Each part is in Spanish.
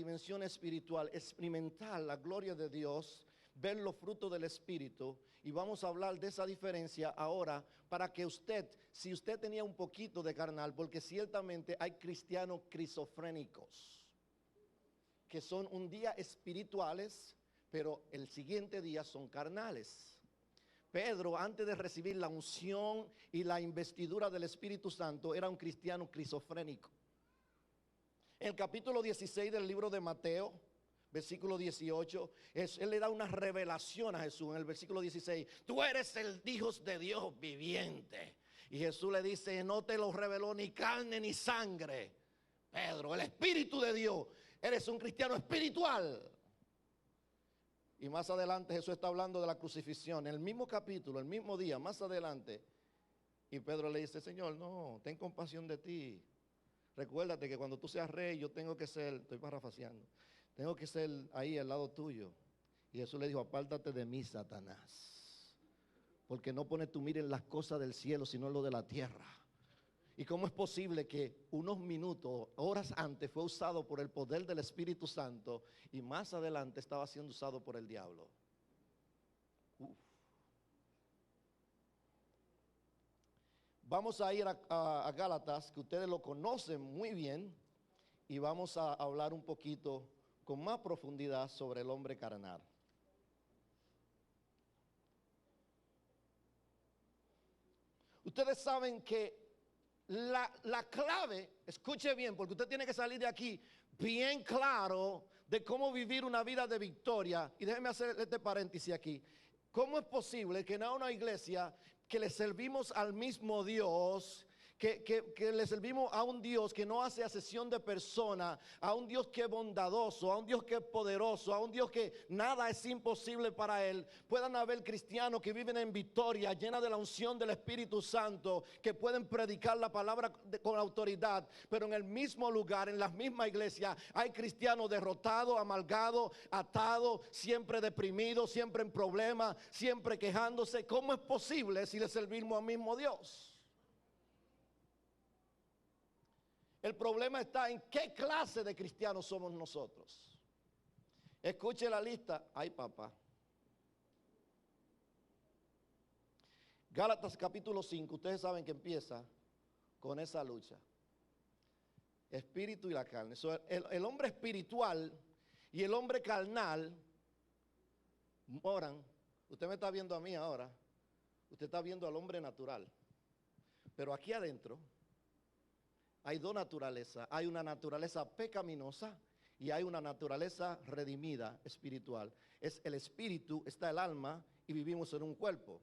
dimensión espiritual, experimentar la gloria de Dios, ver los frutos del Espíritu, y vamos a hablar de esa diferencia ahora para que usted, si usted tenía un poquito de carnal, porque ciertamente hay cristianos crisofrénicos, que son un día espirituales, pero el siguiente día son carnales. Pedro, antes de recibir la unción y la investidura del Espíritu Santo, era un cristiano crisofrénico. En el capítulo 16 del libro de Mateo, versículo 18, él le da una revelación a Jesús en el versículo 16. Tú eres el Hijo de Dios viviente. Y Jesús le dice, no te lo reveló ni carne ni sangre, Pedro, el Espíritu de Dios. Eres un cristiano espiritual. Y más adelante Jesús está hablando de la crucifixión, en el mismo capítulo, el mismo día, más adelante. Y Pedro le dice, Señor, no, ten compasión de ti. Recuérdate que cuando tú seas rey, yo tengo que ser, estoy parafraseando, tengo que ser ahí al lado tuyo. Y Jesús le dijo, apártate de mí, Satanás, porque no pones tu mira en las cosas del cielo, sino en lo de la tierra. ¿Y cómo es posible que unos minutos, horas antes, fue usado por el poder del Espíritu Santo y más adelante estaba siendo usado por el diablo? Vamos a ir a Gálatas, que ustedes lo conocen muy bien, y vamos a hablar un poquito con más profundidad sobre el hombre carnal. Ustedes saben que la clave, escuche bien, porque usted tiene que salir de aquí bien claro de cómo vivir una vida de victoria. Y déjeme hacer este paréntesis aquí. ¿Cómo es posible que en una iglesia que le servimos al mismo Dios, que le servimos a un Dios que no hace acepción de persona, a un Dios que es bondadoso, a un Dios que es poderoso, a un Dios que nada es imposible para él, puedan haber cristianos que viven en victoria, llena de la unción del Espíritu Santo, que pueden predicar la palabra con autoridad, pero en el mismo lugar, en la misma iglesia, hay cristianos derrotados, amargados, atados, siempre deprimidos, siempre en problemas, siempre quejándose? ¿Cómo es posible si le servimos al mismo Dios? El problema está en qué clase de cristianos somos nosotros. Escuche la lista. Ay, papá. Gálatas capítulo 5, ustedes saben que empieza con esa lucha. Espíritu y la carne. El hombre espiritual y el hombre carnal moran. Usted me está viendo a mí ahora. Usted está viendo al hombre natural. Pero aquí adentro hay dos naturalezas. Hay una naturaleza pecaminosa y hay una naturaleza redimida espiritual. Es el espíritu, está el alma y vivimos en un cuerpo.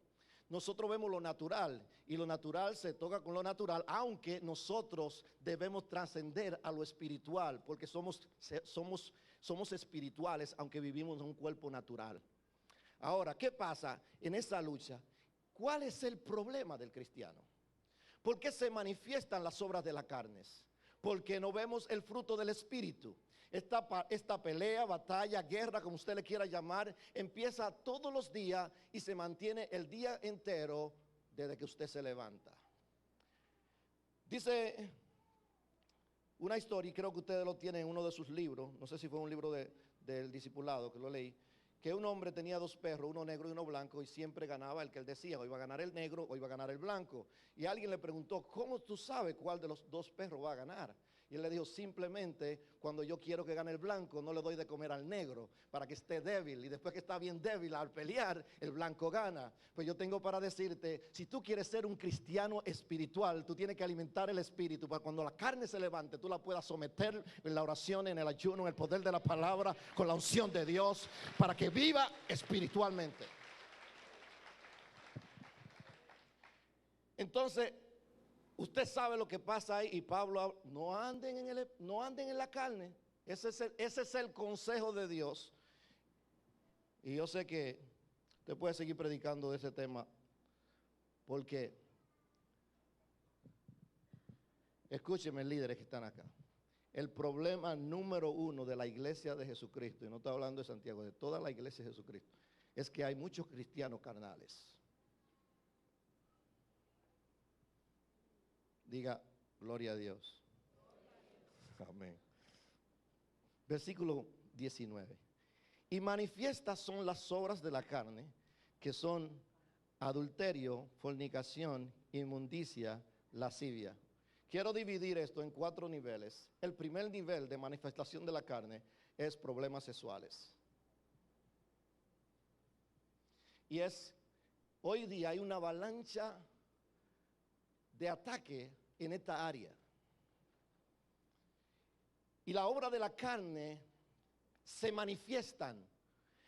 Nosotros vemos lo natural y lo natural se toca con lo natural, aunque nosotros debemos trascender a lo espiritual, porque somos espirituales, aunque vivimos en un cuerpo natural. Ahora, ¿qué pasa en esa lucha? ¿Cuál es el problema del cristiano? ¿Por qué se manifiestan las obras de la carne? Porque no vemos el fruto del Espíritu. Esta pelea, batalla, guerra, como usted le quiera llamar, empieza todos los días y se mantiene el día entero desde que usted se levanta. Dice una historia, y creo que ustedes lo tienen en uno de sus libros, no sé si fue un libro del discipulado que lo leí, que un hombre tenía dos perros, uno negro y uno blanco, y siempre ganaba el que él decía, o iba a ganar el negro o iba a ganar el blanco. Y alguien le preguntó, ¿cómo tú sabes cuál de los dos perros va a ganar? Y él le dijo, simplemente cuando yo quiero que gane el blanco, no le doy de comer al negro para que esté débil. Y después que está bien débil al pelear, el blanco gana. Pues yo tengo para decirte, si tú quieres ser un cristiano espiritual, tú tienes que alimentar el espíritu para cuando la carne se levante, tú la puedas someter en la oración, en el ayuno, en el poder de la palabra, con la unción de Dios, para que viva espiritualmente. Entonces, usted sabe lo que pasa ahí, y Pablo habla, no anden en la carne. Ese es el consejo de Dios. Y yo sé que usted puede seguir predicando de ese tema, porque, escúcheme, líderes que están acá, el problema número uno de la iglesia de Jesucristo, y no estoy hablando de Santiago, de toda la iglesia de Jesucristo, es que hay muchos cristianos carnales. Diga, gloria a Dios. Amén. Versículo 19. Y manifiestas son las obras de la carne, que son adulterio, fornicación, inmundicia, lascivia. Quiero dividir esto en 4 niveles. El primer nivel de manifestación de la carne es problemas sexuales. Y hoy día hay una avalancha de ataque en esta área. Y la obra de la carne se manifiestan.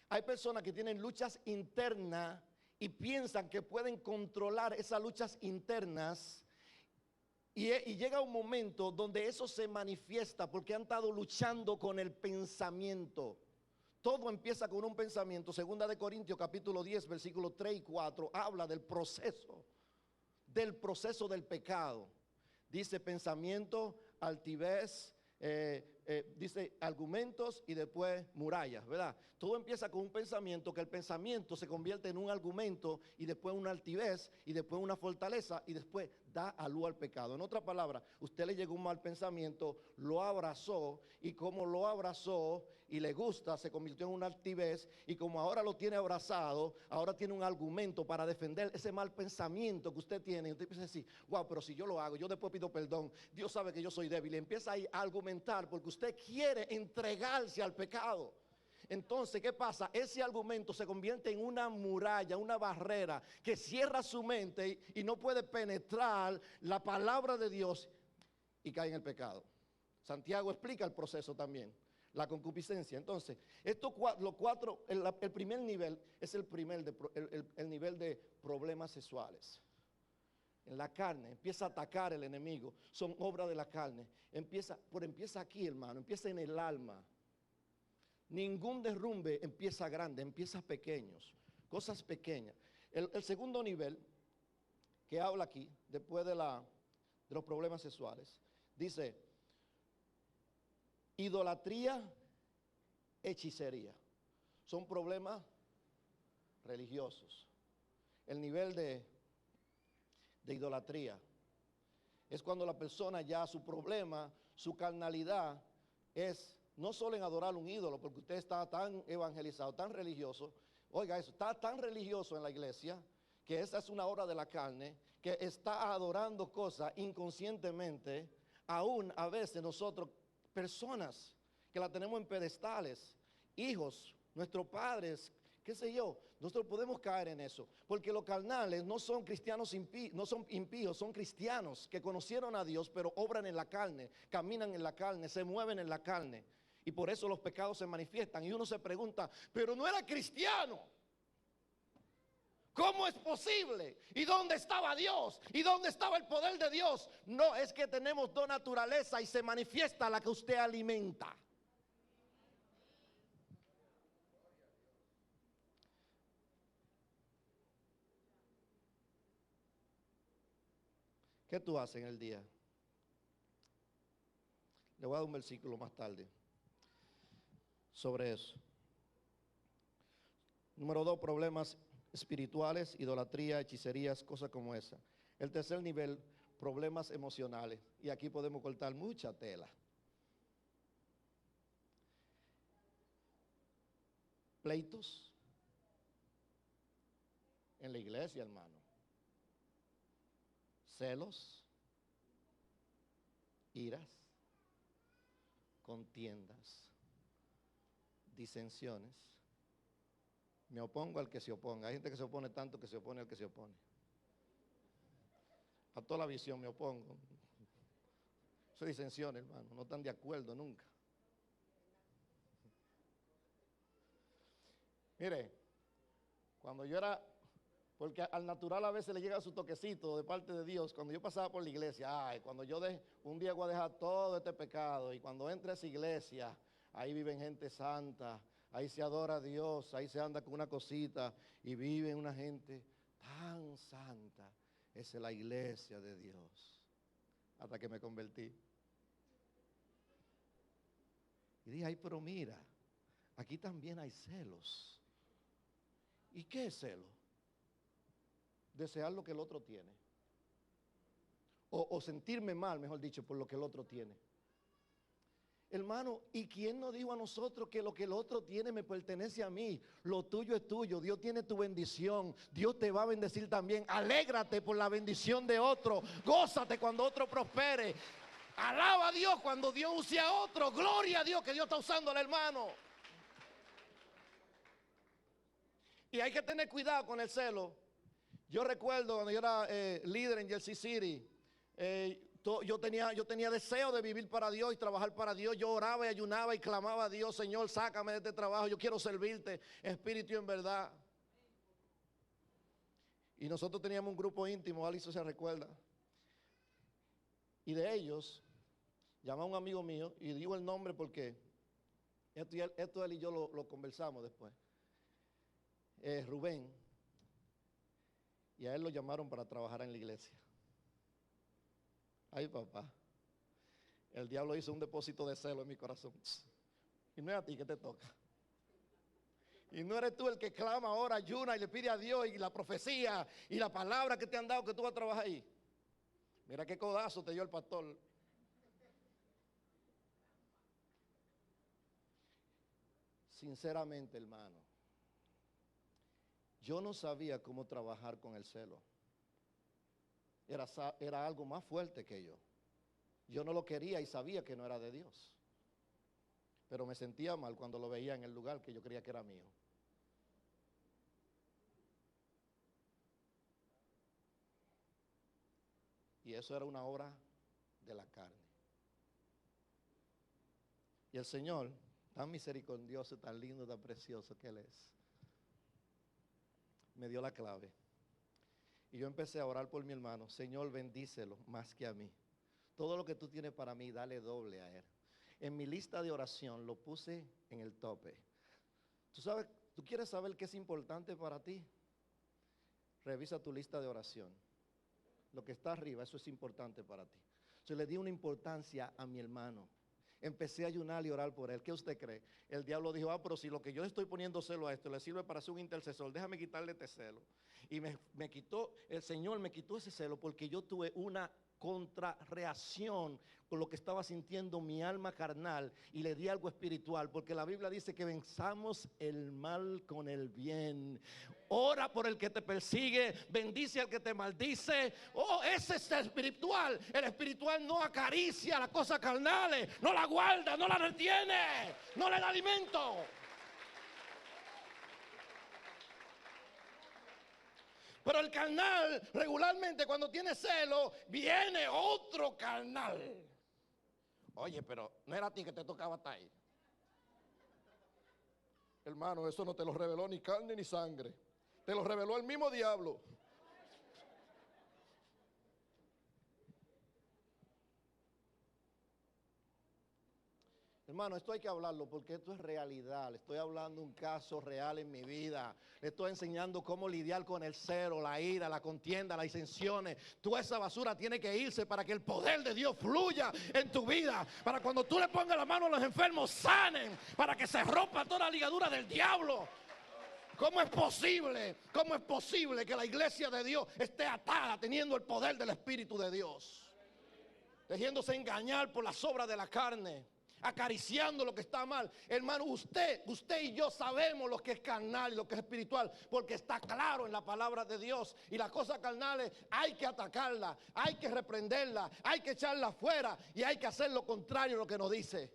Hay personas que tienen luchas internas y piensan que pueden controlar esas luchas internas. Y llega un momento donde eso se manifiesta porque han estado luchando con el pensamiento. Todo empieza con un pensamiento. Segunda de Corintios capítulo 10, versículos 3 y 4, habla del proceso del pecado. Dice pensamiento, altivez, dice argumentos y después murallas, ¿verdad? Todo empieza con un pensamiento, que el pensamiento se convierte en un argumento y después una altivez y después una fortaleza y después da a luz al pecado. En otras palabras, usted le llegó un mal pensamiento, lo abrazó y como lo abrazó y le gusta, se convirtió en una altivez y como ahora lo tiene abrazado, ahora tiene un argumento para defender ese mal pensamiento que usted tiene. Y usted empieza a decir, wow, pero si yo lo hago, yo después pido perdón, Dios sabe que yo soy débil. Y empieza a argumentar porque usted quiere entregarse al pecado. Entonces, ¿qué pasa? Ese argumento se convierte en una muralla, una barrera que cierra su mente y no puede penetrar la palabra de Dios y cae en el pecado. Santiago explica el proceso también, la concupiscencia. Entonces, el primer nivel es el nivel de problemas sexuales. En la carne, empieza a atacar el enemigo, son obras de la carne. Empieza aquí, hermano, empieza en el alma. Ningún derrumbe empieza grande, empieza pequeños, cosas pequeñas. El segundo nivel que habla aquí, después de los problemas sexuales, dice idolatría, hechicería. Son problemas religiosos. El nivel de idolatría es cuando la persona ya su problema, su carnalidad es no solo en adorar un ídolo, porque usted está tan evangelizado, tan religioso, oiga eso, está tan religioso en la iglesia, que esa es una obra de la carne, que está adorando cosas inconscientemente, aún a veces nosotros, personas que la tenemos en pedestales, hijos, nuestros padres, qué sé yo, nosotros podemos caer en eso, porque los carnales no son cristianos no son impíos, son cristianos que conocieron a Dios, pero obran en la carne, caminan en la carne, se mueven en la carne. Y por eso los pecados se manifiestan. Y uno se pregunta, pero no era cristiano. ¿Cómo es posible? ¿Y dónde estaba Dios? ¿Y dónde estaba el poder de Dios? No, es que tenemos dos naturalezas y se manifiesta la que usted alimenta. ¿Qué tú haces en el día? Le voy a dar un versículo más tarde sobre eso. Número 2, problemas espirituales, idolatría, hechicerías, cosas como esa. El tercer nivel, problemas emocionales. Y aquí podemos cortar mucha tela. Pleitos en la iglesia, hermano. Celos, iras, contiendas, disensiones. Me opongo al que se oponga. Hay gente que se opone tanto que se opone al que se opone. A toda la visión me opongo. Eso es disensión, hermano. No están de acuerdo nunca. Mire, cuando yo era, porque al natural a veces le llega su toquecito de parte de Dios, cuando yo pasaba por la iglesia, cuando yo un día voy a dejar todo este pecado y cuando entre a esa iglesia, ahí viven gente santa, ahí se adora a Dios, ahí se anda con una cosita y vive una gente tan santa. Esa es la iglesia de Dios. Hasta que me convertí. Y dije, ay, pero mira, aquí también hay celos. ¿Y qué es celo? Desear lo que el otro tiene. O sentirme mal, mejor dicho, por lo que el otro tiene. Hermano, ¿y quién nos dijo a nosotros que lo que el otro tiene me pertenece a mí? Lo tuyo es tuyo, Dios tiene tu bendición, Dios te va a bendecir también. Alégrate por la bendición de otro, gózate cuando otro prospere. Alaba a Dios cuando Dios use a otro, gloria a Dios que Dios está usando al hermano. Y hay que tener cuidado con el celo. Yo recuerdo cuando yo era líder en Jersey City, yo tenía deseo de vivir para Dios y trabajar para Dios. Yo oraba y ayunaba y clamaba a Dios: Señor, sácame de este trabajo, yo quiero servirte en espíritu y en verdad. Y nosotros teníamos un grupo íntimo, Alice se recuerda. Y de ellos, llamaba a un amigo mío, y digo el nombre porque esto él y yo lo conversamos después. Rubén. Y a él lo llamaron para trabajar en la iglesia. Ay, papá. El diablo hizo un depósito de celo en mi corazón. Y no es a ti que te toca. Y no eres tú el que clama ahora, ayuna y le pide a Dios y la profecía y la palabra que te han dado que tú vas a trabajar ahí. Mira qué codazo te dio el pastor. Sinceramente, hermano, yo no sabía cómo trabajar con el celo. Era algo más fuerte que yo. Yo no lo quería y sabía que no era de Dios. Pero me sentía mal cuando lo veía en el lugar que yo creía que era mío. Y eso era una obra de la carne. Y el Señor, tan misericordioso, tan lindo, tan precioso que Él es, me dio la clave. Y yo empecé a orar por mi hermano: Señor, bendícelo más que a mí. Todo lo que tú tienes para mí, dale doble a él. En mi lista de oración lo puse en el tope. ¿Tú quieres saber qué es importante para ti? Revisa tu lista de oración. Lo que está arriba, eso es importante para ti. Yo le di una importancia a mi hermano. Empecé a ayunar y orar por él. ¿Qué usted cree? El diablo dijo: pero si lo que yo estoy poniendo celo a esto le sirve para ser un intercesor, déjame quitarle este celo. Y el Señor me quitó ese celo porque yo tuve una contrarreacción con lo que estaba sintiendo mi alma carnal y le di algo espiritual, porque la Biblia dice que venzamos el mal con el bien. Ora por el que te persigue, bendice al que te maldice. Ese es el espiritual. El espiritual no acaricia las cosas carnales, no la guarda, no la retiene, no le da alimento. Pero el carnal, regularmente cuando tiene celo, viene otro carnal. Oye, pero no era a ti que te tocaba estar ahí. Hermano, eso no te lo reveló ni carne ni sangre. Te lo reveló el mismo diablo. Hermano, esto hay que hablarlo porque esto es realidad. Le estoy hablando un caso real en mi vida. Le estoy enseñando cómo lidiar con el celo, la ira, la contienda, las disensiones. Toda esa basura tiene que irse para que el poder de Dios fluya en tu vida. Para cuando tú le pongas la mano a los enfermos, sanen. Para que se rompa toda la ligadura del diablo. ¿Cómo es posible? ¿Cómo es posible que la iglesia de Dios esté atada teniendo el poder del Espíritu de Dios? Dejándose engañar por las obras de la carne, acariciando lo que está mal. Hermano, usted y yo sabemos lo que es carnal y lo que es espiritual, porque está claro en la palabra de Dios. Y las cosas carnales hay que atacarlas, hay que reprenderlas, hay que echarlas fuera y hay que hacer lo contrario a lo que nos dice.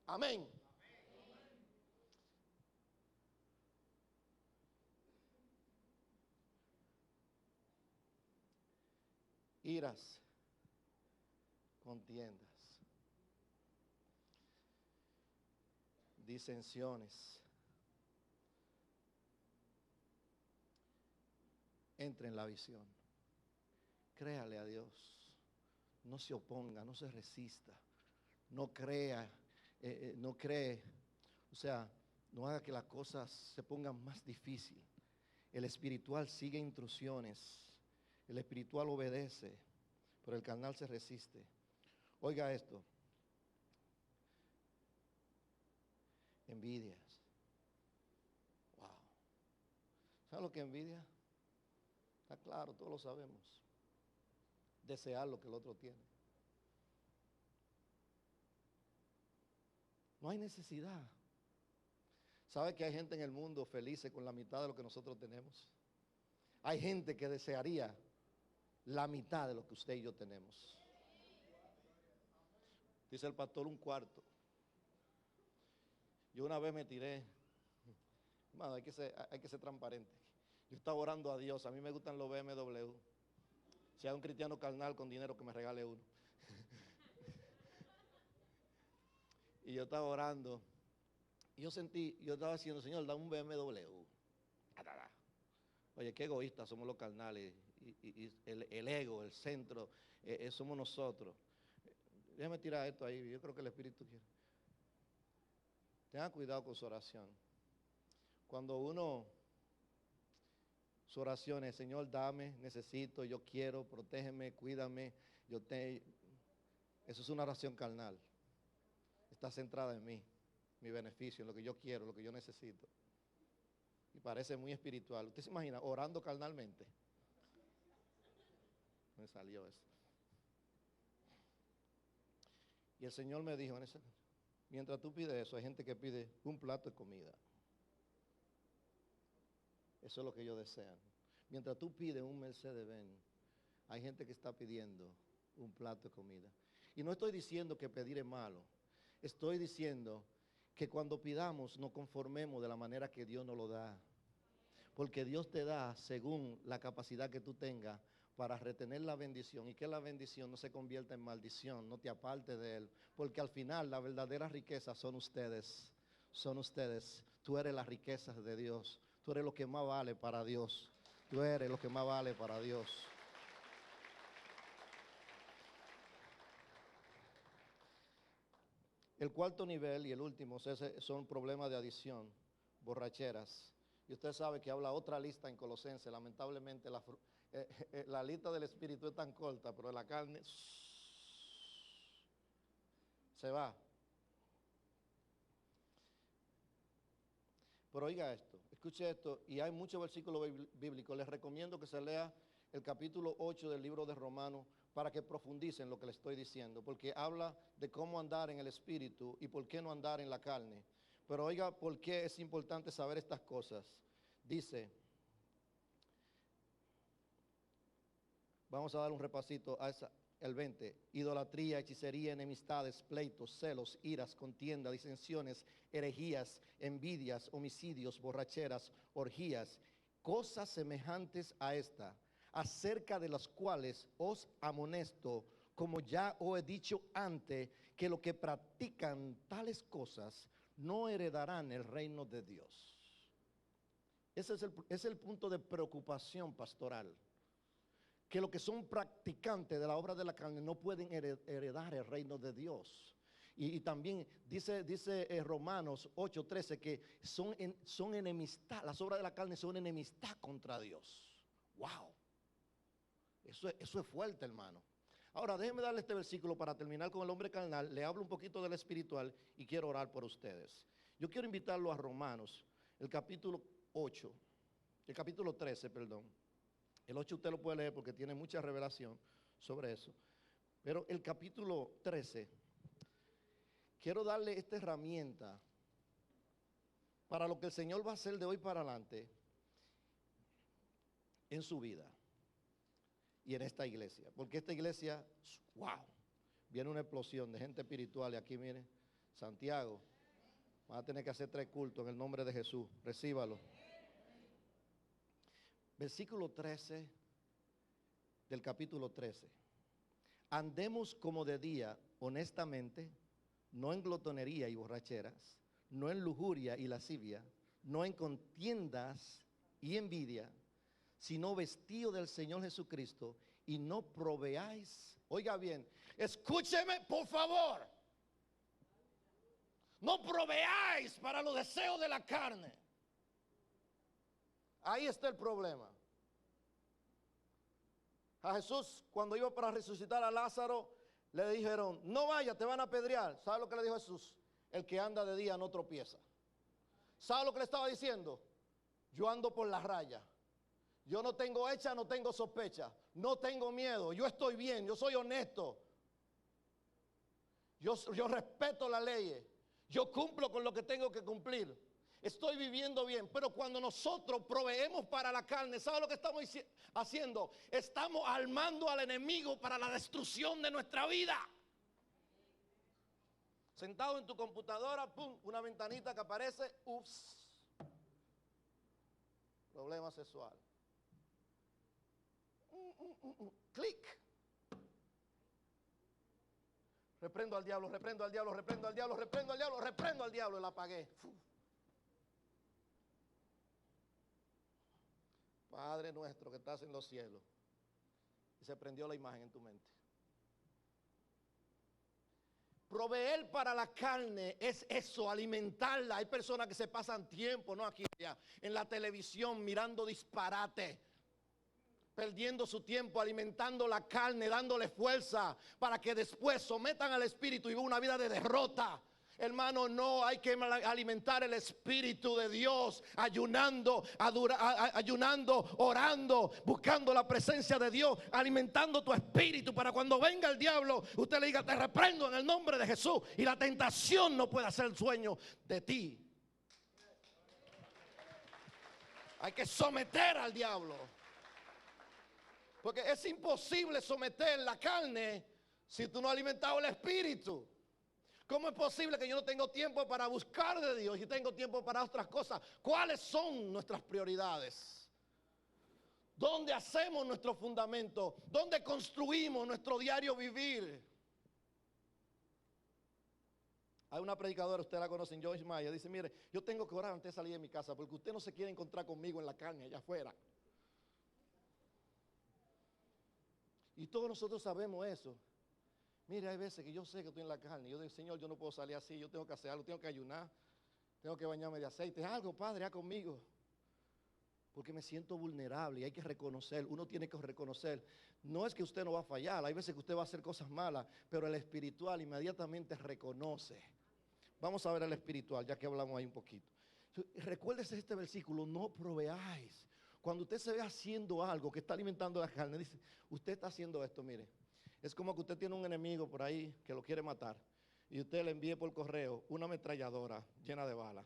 Amén. Iras, contiendas, disensiones. Entre en la visión. Créale a Dios. No se oponga, no se resista. No crea, no cree. O sea, no haga que las cosas se pongan más difíciles. El espiritual sigue instrucciones. El espiritual obedece, pero el carnal se resiste. Oiga esto. Envidias. Wow. ¿Sabe lo que es envidia? Está claro, todos lo sabemos. Desear lo que el otro tiene. No hay necesidad. ¿Sabe que hay gente en el mundo felices con la mitad de lo que nosotros tenemos? Hay gente que desearía la mitad de lo que usted y yo tenemos. Dice el pastor, un cuarto. Yo una vez me tiré, hermano, hay que ser transparente. Yo estaba orando a Dios, a mí me gustan los BMW. Si hay un cristiano carnal con dinero, que me regale uno. Y yo estaba orando, y yo estaba diciendo, Señor, dame un BMW. Oye, qué egoístas somos los carnales, y el ego, el centro, somos nosotros. Déjame tirar esto ahí, yo creo que el Espíritu quiere. Tenga cuidado con su oración. Cuando su oración es, Señor, dame, necesito, yo quiero, protégeme, cuídame, eso es una oración carnal. Está centrada en mí, mi beneficio, en lo que yo quiero, lo que yo necesito. Y parece muy espiritual. ¿Usted se imagina orando carnalmente? Me salió eso. Y el Señor me dijo, mientras tú pides eso, hay gente que pide un plato de comida. Eso es lo que ellos desean. Mientras tú pides un Mercedes-Benz, hay gente que está pidiendo un plato de comida. Y no estoy diciendo que pedir es malo. Estoy diciendo que cuando pidamos nos conformemos de la manera que Dios nos lo da. Porque Dios te da según la capacidad que tú tengas para retener la bendición y que la bendición no se convierta en maldición, no te aparte de Él. Porque al final la verdadera riqueza son ustedes. Son ustedes. Tú eres las riquezas de Dios. Tú eres lo que más vale para Dios. Tú eres lo que más vale para Dios. El cuarto nivel y el último son problemas de adicción, borracheras. Y usted sabe que habla otra lista en Colosenses. Lamentablemente la lista del Espíritu es tan corta, pero la carne se va. Pero oiga esto, escuche esto, y hay muchos versículos bíblicos. Les recomiendo que se lea el capítulo 8 del libro de Romanos para que profundicen lo que le estoy diciendo, porque habla de cómo andar en el Espíritu y por qué no andar en la carne. Pero oiga, ¿por qué es importante saber estas cosas? Dice, vamos a dar un repasito a el 20, idolatría, hechicería, enemistades, pleitos, celos, iras, contienda, disensiones, herejías, envidias, homicidios, borracheras, orgías, cosas semejantes a esta, acerca de las cuales os amonesto, como ya os he dicho antes, que los que practican tales cosas no heredarán el reino de Dios. Ese es el punto de preocupación pastoral. Que los que son practicantes de la obra de la carne no pueden heredar el reino de Dios. Y también dice Romanos 8:13 que son enemistad, las obras de la carne son enemistad contra Dios. ¡Wow! Eso es fuerte, hermano. Ahora, déjenme darle este versículo para terminar con el hombre carnal. Le hablo un poquito del espiritual y quiero orar por ustedes. Yo quiero invitarlo a Romanos, el capítulo 13, perdón. El 8 usted lo puede leer porque tiene mucha revelación sobre eso. Pero el capítulo 13, quiero darle esta herramienta para lo que el Señor va a hacer de hoy para adelante en su vida y en esta iglesia. Porque esta iglesia, wow, viene una explosión de gente espiritual. Y aquí, miren, Santiago, van a tener que hacer 3 cultos en el nombre de Jesús. Recíbalo. Versículo 13 del capítulo 13. Andemos como de día, honestamente, no en glotonería y borracheras, no en lujuria y lascivia, no en contiendas y envidia, sino vestido del Señor Jesucristo, y no proveáis, oiga bien, escúcheme por favor, no proveáis para los deseos de la carne. Ahí está el problema. A Jesús, cuando iba para resucitar a Lázaro, le dijeron, no vaya, te van a apedrear. ¿Sabe lo que le dijo Jesús? El que anda de día no tropieza. ¿Sabe lo que le estaba diciendo? Yo ando por la raya. Yo no tengo hecha, no tengo sospecha. No tengo miedo. Yo estoy bien, yo soy honesto. Yo respeto las leyes. Yo cumplo con lo que tengo que cumplir. Estoy viviendo bien. Pero cuando nosotros proveemos para la carne, ¿sabe lo que estamos haciendo? Estamos armando al enemigo para la destrucción de nuestra vida. Sentado en tu computadora, pum, una ventanita que aparece, ups, problema sexual. Clic. Reprendo al diablo, reprendo al diablo, reprendo al diablo, reprendo al diablo, reprendo al diablo y la apagué. Padre nuestro que estás en los cielos. Y se prendió la imagen en tu mente. Proveer para la carne es eso, alimentarla. Hay personas que se pasan tiempo, no aquí allá, en la televisión mirando disparate, perdiendo su tiempo, alimentando la carne, dándole fuerza para que después sometan al espíritu y vivan una vida de derrota. Hermano, no, hay que alimentar el Espíritu de Dios, ayunando, ayunando, orando, buscando la presencia de Dios, alimentando tu espíritu para cuando venga el diablo, usted le diga, te reprendo en el nombre de Jesús, y la tentación no puede hacer sueño de ti. Hay que someter al diablo, porque es imposible someter la carne si tú no has alimentado el espíritu. ¿Cómo es posible que yo no tengo tiempo para buscar de Dios y tengo tiempo para otras cosas? ¿Cuáles son nuestras prioridades? ¿Dónde hacemos nuestro fundamento? ¿Dónde construimos nuestro diario vivir? Hay una predicadora, ustedes la conocen, Joyce Meyer, dice, mire, yo tengo que orar antes de salir de mi casa porque usted no se quiere encontrar conmigo en la carne allá afuera. Y todos nosotros sabemos eso. Mire, hay veces que yo sé que estoy en la carne. Yo digo, Señor, yo no puedo salir así. Yo tengo que hacer algo, tengo que ayunar. Tengo que bañarme de aceite. Algo, Padre, haz conmigo. Porque me siento vulnerable y hay que reconocer. Uno tiene que reconocer. No es que usted no va a fallar. Hay veces que usted va a hacer cosas malas. Pero el espiritual inmediatamente reconoce. Vamos a ver el espiritual, ya que hablamos ahí un poquito. Recuérdese este versículo, no proveáis. Cuando usted se ve haciendo algo que está alimentando la carne, dice, usted está haciendo esto, mire. Es como que usted tiene un enemigo por ahí que lo quiere matar y usted le envíe por correo una ametralladora llena de balas.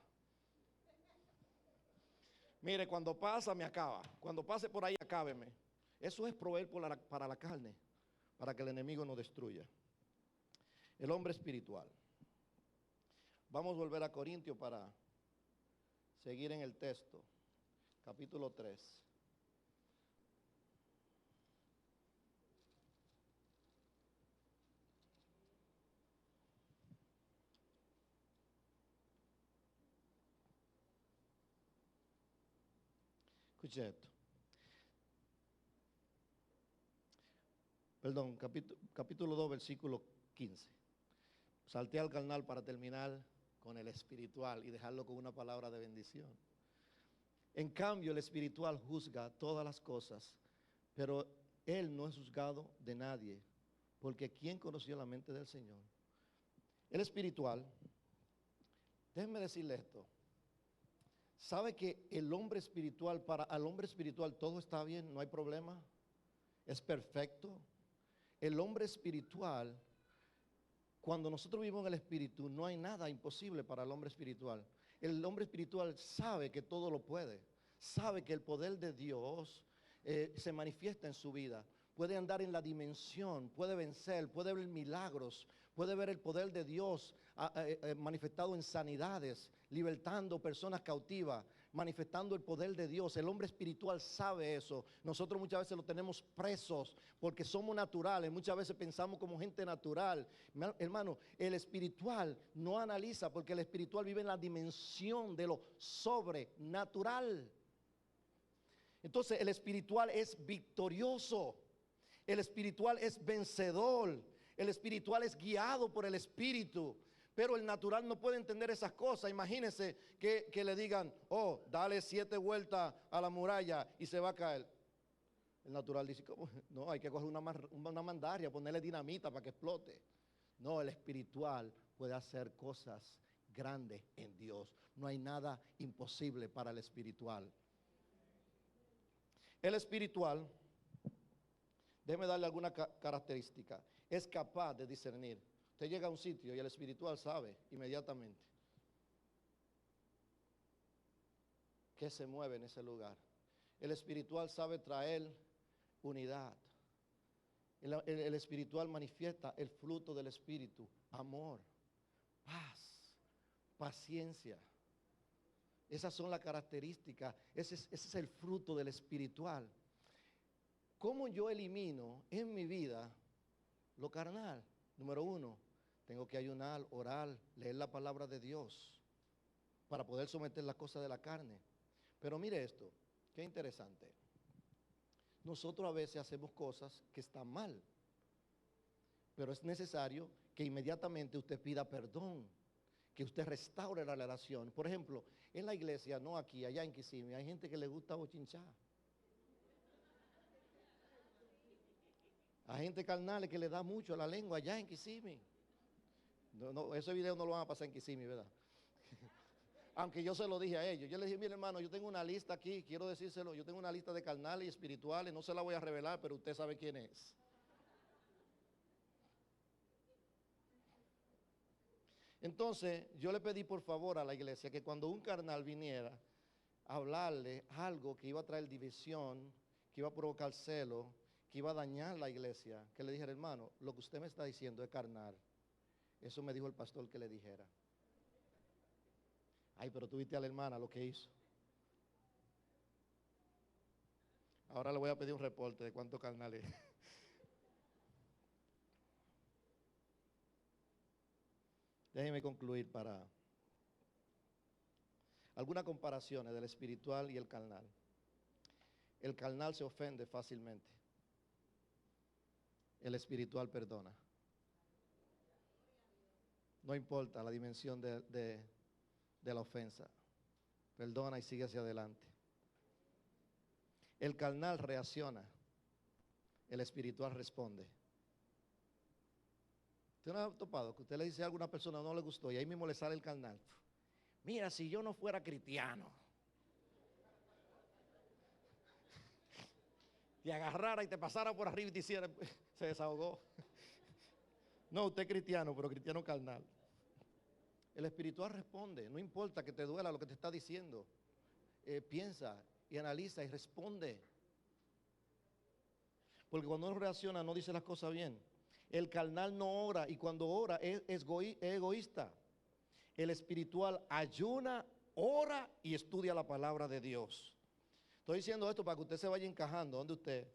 Mire, cuando pasa me acaba. Cuando pase por ahí, acábeme. Eso es proveer para la carne, para que el enemigo no destruya. El hombre espiritual. Vamos a volver a Corintios para seguir en el texto. Capítulo 3. Escuche esto. Perdón, capítulo 2, versículo 15. Salté al carnal para terminar con el espiritual y dejarlo con una palabra de bendición. En cambio, el espiritual juzga todas las cosas, pero él no es juzgado de nadie, porque ¿quién conoció la mente del Señor? El espiritual, déjenme decirle esto. ¿Sabe que el hombre espiritual, para al hombre espiritual todo está bien, no hay problema? Es perfecto. El hombre espiritual, cuando nosotros vivimos en el espíritu, no hay nada imposible para el hombre espiritual. El hombre espiritual sabe que todo lo puede. Sabe que el poder de Dios se manifiesta en su vida. Puede andar en la dimensión, puede vencer, puede ver milagros, puede ver el poder de Dios manifestado en sanidades, libertando personas cautivas, manifestando el poder de Dios. El hombre espiritual sabe eso. Nosotros muchas veces lo tenemos presos porque somos naturales. Muchas veces pensamos como gente natural. Hermano, el espiritual no analiza porque el espiritual vive en la dimensión de lo sobrenatural. Entonces el espiritual es victorioso. El espiritual es vencedor. El espiritual es guiado por el espíritu. Pero el natural no puede entender esas cosas. Imagínense que le digan, oh, dale 7 vueltas a la muralla y se va a caer. El natural dice, ¿cómo? No, hay que coger una mandaria, ponerle dinamita para que explote. No, el espiritual puede hacer cosas grandes en Dios. No hay nada imposible para el espiritual. El espiritual, déjeme darle alguna característica, es capaz de discernir. Usted llega a un sitio y el espiritual sabe inmediatamente. que se mueve en ese lugar. El espiritual sabe traer unidad. El espiritual manifiesta el fruto del espíritu: amor, paz, paciencia. Esas son las características, ese es el fruto del espiritual. ¿Cómo yo elimino en mi vida lo carnal? Número uno, tengo que ayunar, orar, leer la palabra de Dios para poder someter las cosas de la carne. Pero mire esto, qué interesante. Nosotros a veces hacemos cosas que están mal, pero es necesario que inmediatamente usted pida perdón, que usted restaure la relación. Por ejemplo, en la iglesia, no aquí, allá en Kissimmee, hay gente que le gusta bochinchar. Hay gente carnal que le da mucho a la lengua allá en Kissimmee. No, ese video no lo van a pasar en Kissimmee, ¿verdad? Aunque yo se lo dije a ellos. Yo les dije: mire, hermano, yo tengo una lista aquí, quiero decírselo, yo tengo una lista de carnales y espirituales, no se la voy a revelar, pero usted sabe quién es. Entonces, yo le pedí por favor a la iglesia que cuando un carnal viniera a hablarle algo que iba a traer división, que iba a provocar celo, que iba a dañar la iglesia, que le dijera: hermano, lo que usted me está diciendo es carnal. Eso me dijo el pastor que le dijera. Ay, pero tú viste a la hermana lo que hizo. Ahora le voy a pedir un reporte de cuánto carnal es. Déjenme concluir para algunas comparaciones del espiritual y el carnal. El carnal se ofende fácilmente. El espiritual perdona. No importa la dimensión de la ofensa. Perdona y sigue hacia adelante. El carnal reacciona. El espiritual responde. ¿Usted no ha topado que usted le dice a alguna persona no le gustó y ahí mismo le sale el carnal? Mira, si yo no fuera cristiano, te agarrara y te pasara por arriba y te hiciera, se desahogó. No, usted es cristiano, pero cristiano carnal. El espiritual responde, no importa que te duela lo que te está diciendo. Piensa y analiza y responde. Porque cuando uno reacciona no dice las cosas bien. El carnal no ora, y cuando ora es egoísta. El espiritual ayuna, ora y estudia la palabra de Dios. Estoy diciendo esto para que usted se vaya encajando donde usted.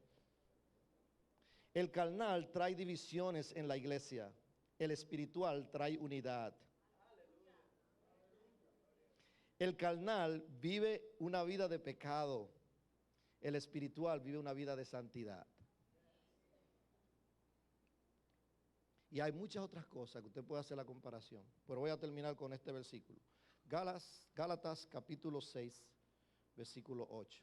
El carnal trae divisiones en la iglesia. El espiritual trae unidad. El carnal vive una vida de pecado. El espiritual vive una vida de santidad. Y hay muchas otras cosas que usted puede hacer la comparación. Pero voy a terminar con este versículo. Gálatas capítulo 6, versículo 8.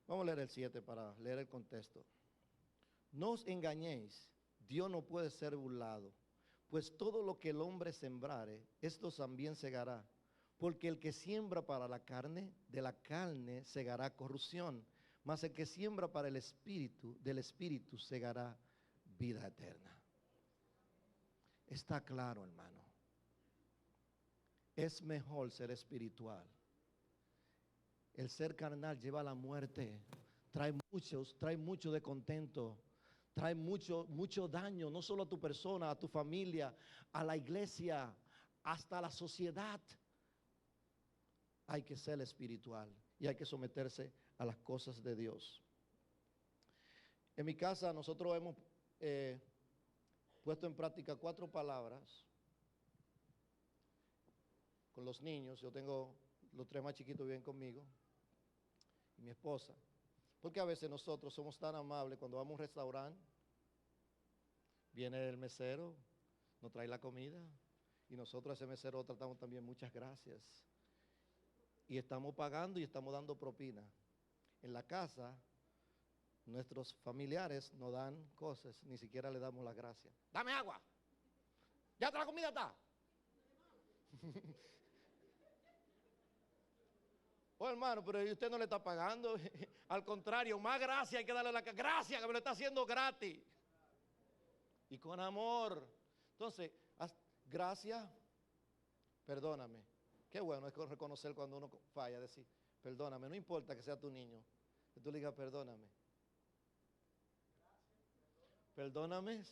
Vamos a leer el 7 para leer el contexto. No os engañéis, Dios no puede ser burlado, pues todo lo que el hombre sembrare, esto también segará. Porque el que siembra para la carne, de la carne segará corrupción, mas el que siembra para el espíritu, del espíritu segará vida eterna. Está claro, hermano. Es mejor ser espiritual. El ser carnal lleva a la muerte, trae mucho descontento, trae mucho daño, no solo a tu persona, a tu familia, a la iglesia, hasta a la sociedad. Hay que ser espiritual y hay que someterse a las cosas de Dios. En mi casa nosotros hemos puesto en práctica 4 palabras con los niños. Yo tengo los 3 más chiquitos, viven conmigo, y mi esposa. Porque a veces nosotros somos tan amables cuando vamos a un restaurante, viene el mesero, nos trae la comida y nosotros a ese mesero lo tratamos también muchas gracias. Y estamos pagando y estamos dando propina. En la casa, nuestros familiares nos dan cosas, ni siquiera le damos las gracias. Dame agua. Ya la comida está. Oh, hermano, pero usted no le está pagando. Al contrario, más gracias hay que darle gracias que me lo está haciendo gratis. y con amor. Entonces, gracias, perdóname. Qué bueno es reconocer cuando uno falla, decir, perdóname, no importa que sea tu niño, que tú le digas, perdóname. Perdóname.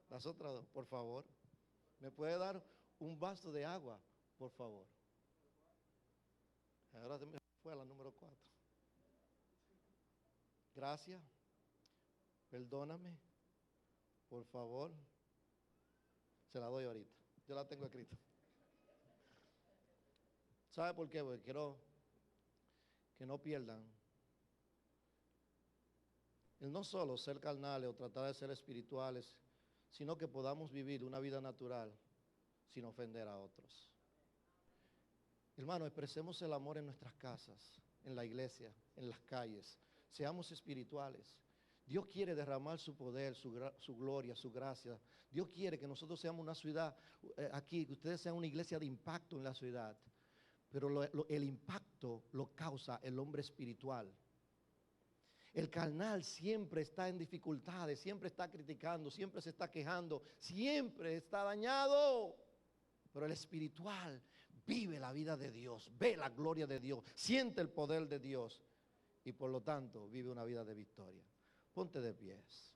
Las otras dos, por favor. ¿Me puede dar un vaso de agua, por favor? Ahora se me fue a la número 4. Gracias. Perdóname. Por favor. Se la doy ahorita. Yo la tengo escrita. ¿Sabe por qué? Porque quiero que no pierdan el no solo ser carnales o tratar de ser espirituales, sino que podamos vivir una vida natural sin ofender a otros. Hermano, expresemos el amor en nuestras casas, en la iglesia, en las calles. Seamos espirituales. Dios quiere derramar su poder, su gloria, su gracia. Dios quiere que nosotros seamos una ciudad aquí, que ustedes sean una iglesia de impacto en la ciudad. Pero el impacto lo causa el hombre espiritual. El carnal siempre está en dificultades, siempre está criticando, siempre se está quejando, siempre está dañado. Pero el espiritual vive la vida de Dios, ve la gloria de Dios, siente el poder de Dios y por lo tanto vive una vida de victoria. Ponte de pies.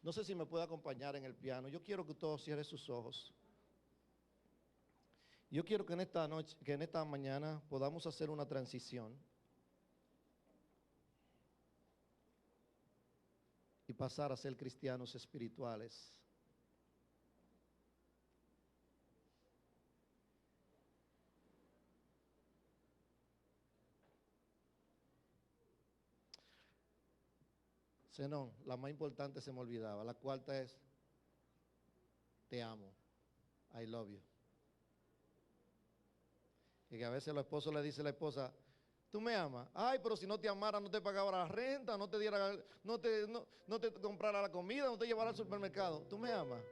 No sé si me puede acompañar en el piano. Yo quiero que todos cierren sus ojos. Yo quiero que en esta mañana podamos hacer una transición y pasar a ser cristianos espirituales. Zenón, la más importante se me olvidaba. La cuarta es, te amo. I love you. Y que a veces el esposo le dice a la esposa, ¿tú me amas? Ay, pero si no te amara, no te pagara la renta, no te comprara la comida, no te llevara al supermercado. ¿Tú me amas?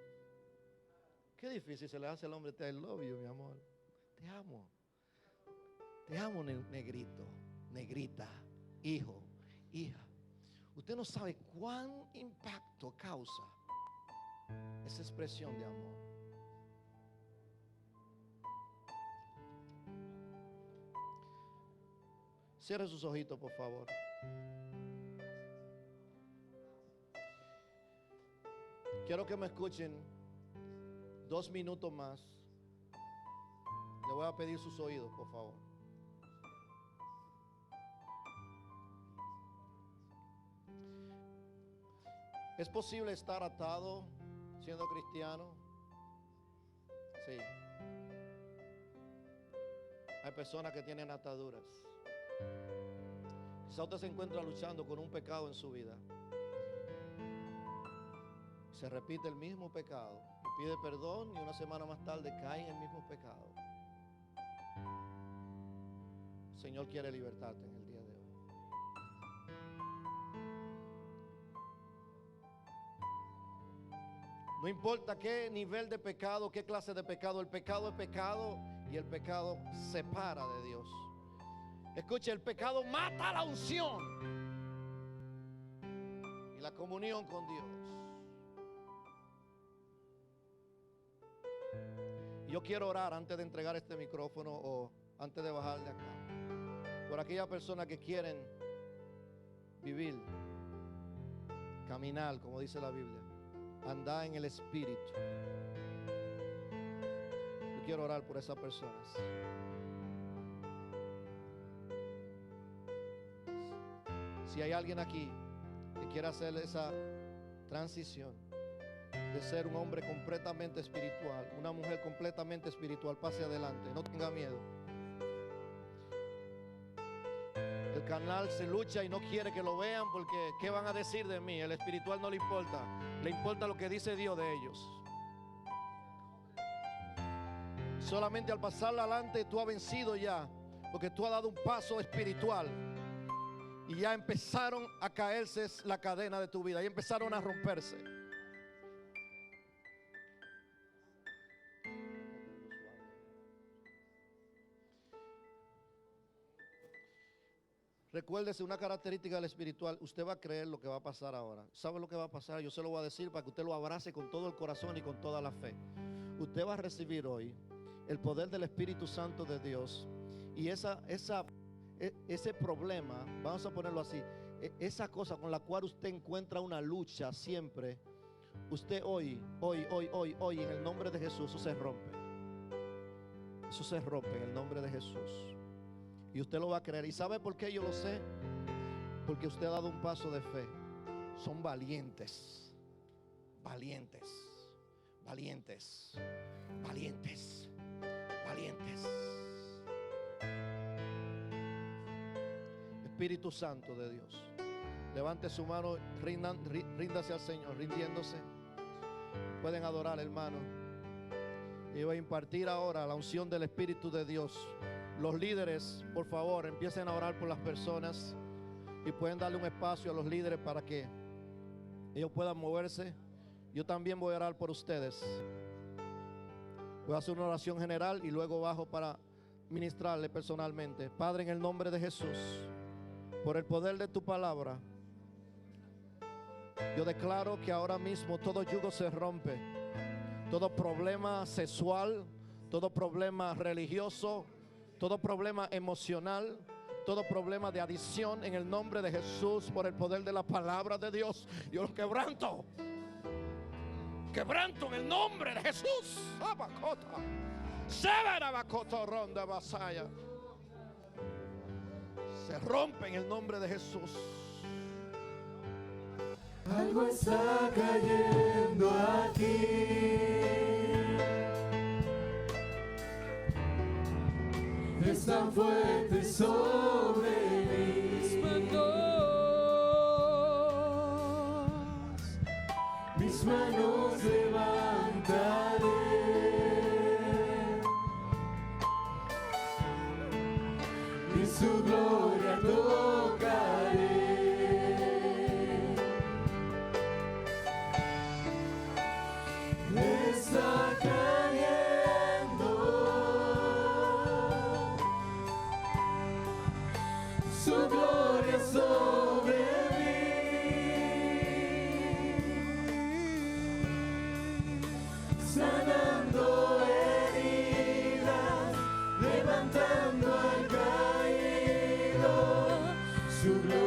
Qué difícil se le hace al hombre, I love you, mi amor. Te amo. Te amo, negrito, negrita, hijo, hija. Usted no sabe cuán impacto causa esa expresión de amor. Cierre sus ojitos, por favor. Quiero que me escuchen 2 minutos más. Le voy a pedir sus oídos, por favor. ¿Es posible estar atado siendo cristiano? Sí. Hay personas que tienen ataduras. Quizá usted se encuentra luchando con un pecado en su vida. Se repite el mismo pecado y pide perdón y una semana más tarde cae en el mismo pecado. El Señor quiere libertarte en el día de hoy. No importa qué nivel de pecado, qué clase de pecado, el pecado es pecado y el pecado separa de Dios. Escuche, el pecado mata la unción y la comunión con Dios. Yo quiero orar antes de entregar este micrófono o antes de bajar de acá por aquellas personas que quieren vivir, caminar, como dice la Biblia, andar en el Espíritu. Yo quiero orar por esas personas. Si hay alguien aquí que quiera hacer esa transición de ser un hombre completamente espiritual, una mujer completamente espiritual, pase adelante, no tenga miedo. El carnal se lucha y no quiere que lo vean porque ¿qué van a decir de mí? El espiritual no le importa lo que dice Dios de ellos. Solamente al pasar adelante tú has vencido ya, porque tú has dado un paso espiritual y ya empezaron a caerse la cadena de tu vida, ya empezaron a romperse. recuérdese una característica del espiritual. Usted va a creer lo que va a pasar ahora. ¿Sabe lo que va a pasar? Yo se lo voy a decir para que usted lo abrace con todo el corazón y con toda la fe. Usted va a recibir hoy el poder del Espíritu Santo de Dios. Y ese problema, vamos a ponerlo así, esa cosa con la cual usted encuentra una lucha siempre, usted hoy, en el nombre de Jesús, eso se rompe. Eso se rompe en el nombre de Jesús. Y usted lo va a creer. ¿Y sabe por qué yo lo sé? Porque usted ha dado un paso de fe. Son valientes. Valientes. Valientes. Valientes. Valientes. Espíritu Santo de Dios, levante su mano, ríndase al Señor, rindiéndose. Pueden adorar, hermano. Y voy a impartir ahora la unción del Espíritu de Dios. Los líderes, por favor, empiecen a orar por las personas y pueden darle un espacio a los líderes para que ellos puedan moverse. Yo también voy a orar por ustedes. Voy a hacer una oración general y luego bajo para ministrarle personalmente. Padre, en el nombre de Jesús, por el poder de tu palabra, yo declaro que ahora mismo todo yugo se rompe. Todo problema sexual, todo problema religioso, todo problema emocional, todo problema de adicción, en el nombre de Jesús, por el poder de la palabra de Dios, yo lo quebranto. Quebranto en el nombre de Jesús. Se rompe en el nombre de Jesús. Algo está cayendo aquí. Es tan fuerte sobre mí. Mis manos levantaré y su gloria tocaré. Está cayendo su gloria sobre mí, sanando heridas, levantando al caído, su gloria.